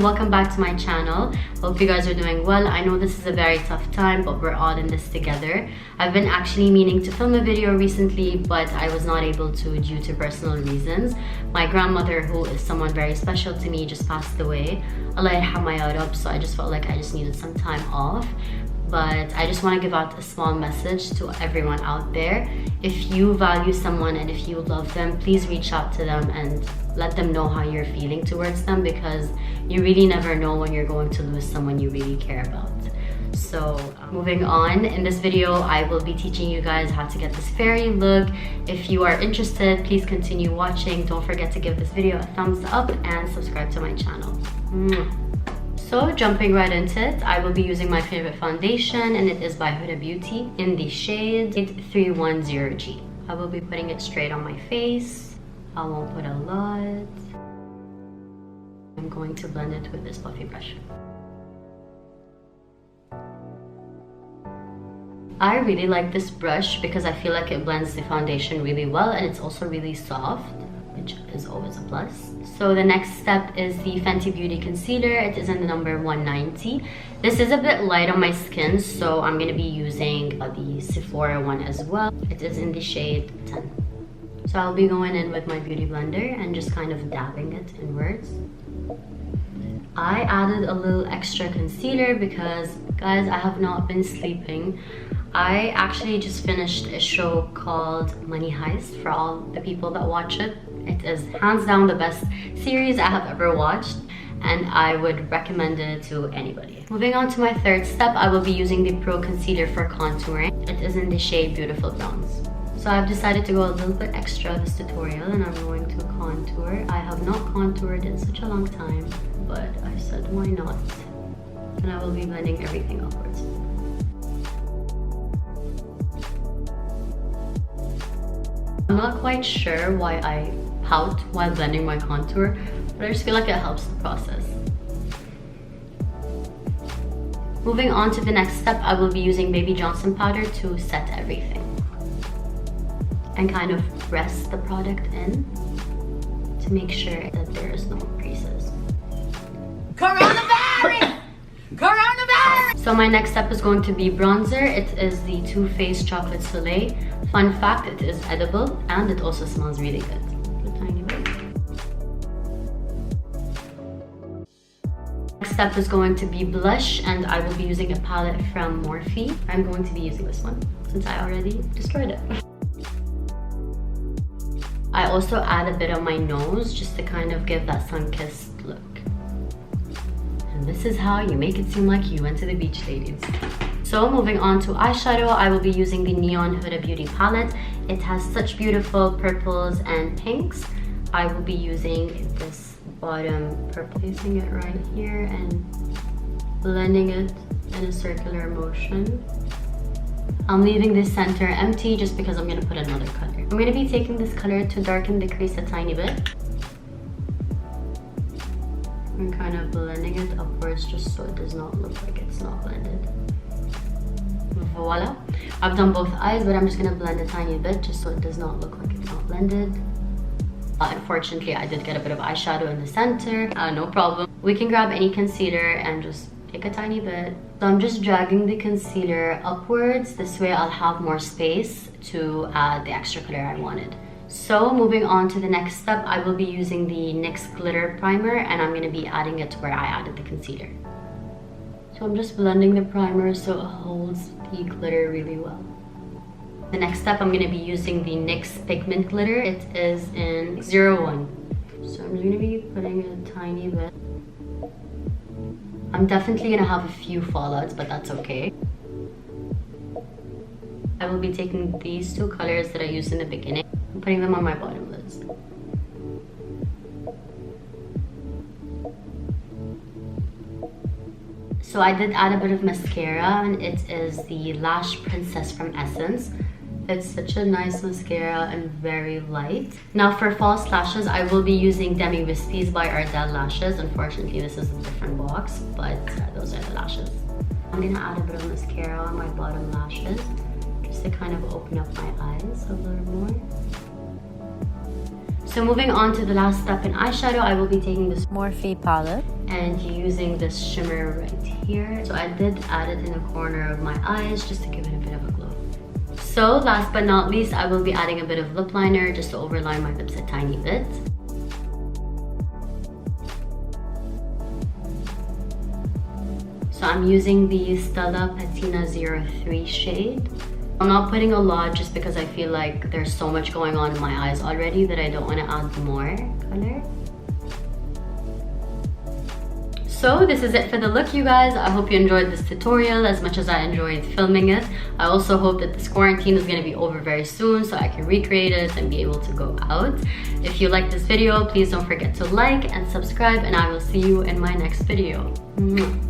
and welcome back to my channel. Hope you guys are doing well. I know this is a very tough time, but we're all in this together. I've been actually meaning to film a video recently, but I was not able to due to personal reasons. My grandmother, who is someone very special to me, just passed away. Allah yarhamha ya Rab, so I just felt like I just needed some time off. But I just want to give out a small message to everyone out there. If you value someone and if you love them, please reach out to them and let them know how you're feeling towards them, because you really never know when you're going to lose someone you really care about. So moving on, in this video I will be teaching you guys how to get this fairy look. If you are interested, please continue watching. Don't forget to give this video a thumbs up and subscribe to my channel. So jumping right into it, I will be using my favorite foundation, and it is by Huda Beauty in the shade 310G. I will be putting it straight on my face. I won't put a lot. I'm going to blend it with this puffy brush. I really like this brush because I feel like it blends the foundation really well, and it's also really soft, which is always a plus. So the next step is the Fenty Beauty concealer. It is in the number 190. This is a bit light on my skin, so I'm going to be using the Sephora one as well. It is in the shade 10. So I'll be going in with my beauty blender and just kind of dabbing it inwards. I added a little extra concealer because, guys, I have not been sleeping. I actually just finished a show called Money Heist, for all the people that watch it. It is hands down the best series I have ever watched, and I would recommend it to anybody. Moving on to my third step, I will be using the Pro Concealer for contouring. It is in the shade Beautiful Bronze. So I've decided to go a little bit extra this tutorial, and I'm going to contour. I have not contoured in such a long time, but I said why not? And I will be blending everything upwards. I'm not quite sure why I pout while blending my contour, but I just feel like it helps the process. Moving on to the next step, I will be using Baby Johnson powder to set everything and kind of press the product in to make sure that there is no creases. Coronavirus! Coronavirus! So my next step is going to be bronzer. It is the Too Faced Chocolate Soleil. Fun fact, it is edible and it also smells really good. A tiny bit. Next step is going to be blush, and I will be using a palette from Morphe. I'm going to be using this one since I already destroyed it. I also add a bit on my nose just to kind of give that sun-kissed look. And this is how you make it seem like you went to the beach, ladies. So moving on to eyeshadow, I will be using the Neon Huda Beauty palette. It has such beautiful purples and pinks. I will be using this bottom purple, placing it right here and blending it in a circular motion. I'm leaving this center empty just because I'm going to put another color. I'm going to be taking this color to darken the crease a tiny bit. I'm kind of blending it upwards just so it does not look like it's not blended. Voila. I've done both eyes, but I'm just going to blend a tiny bit just so it does not look like it's not blended. Unfortunately, I did get a bit of eyeshadow in the center. No problem. We can grab any concealer and just take a tiny bit. So I'm just dragging the concealer upwards. This way I'll have more space to add the extra color I wanted. So moving on to the next step, I will be using the NYX Glitter Primer, and I'm going to be adding it to where I added the concealer. So I'm just blending the primer so it holds the glitter really well. The next step, I'm going to be using the NYX Pigment Glitter. It is in 01. So I'm going to be putting a tiny bit. I'm definitely going to have a few fallouts, but that's okay. I will be taking these two colors that I used in the beginning and putting them on my bottom lids. So I did add a bit of mascara, and it is the Lash Princess from Essence. It's such a nice mascara and very light. Now for false lashes, I will be using Demi Wispies by Ardell Lashes. Unfortunately, this is a different box, but those are the lashes. I'm gonna add a bit of mascara on my bottom lashes just to kind of open up my eyes a little more. So moving on to the last step in eyeshadow, I will be taking this Morphe palette and using this shimmer right here. So I did add it in the corner of my eyes just to give it a bit of a glow. So last but not least, I will be adding a bit of lip liner just to overline my lips a tiny bit. So I'm using the Stella Patina 03 shade. I'm not putting a lot just because I feel like there's so much going on in my eyes already that I don't want to add more color. So this is it for the look, you guys. I hope you enjoyed this tutorial as much as I enjoyed filming it. I also hope that this quarantine is going to be over very soon so I can recreate it and be able to go out. If you like this video, please don't forget to like and subscribe, and I will see you in my next video. Mwah.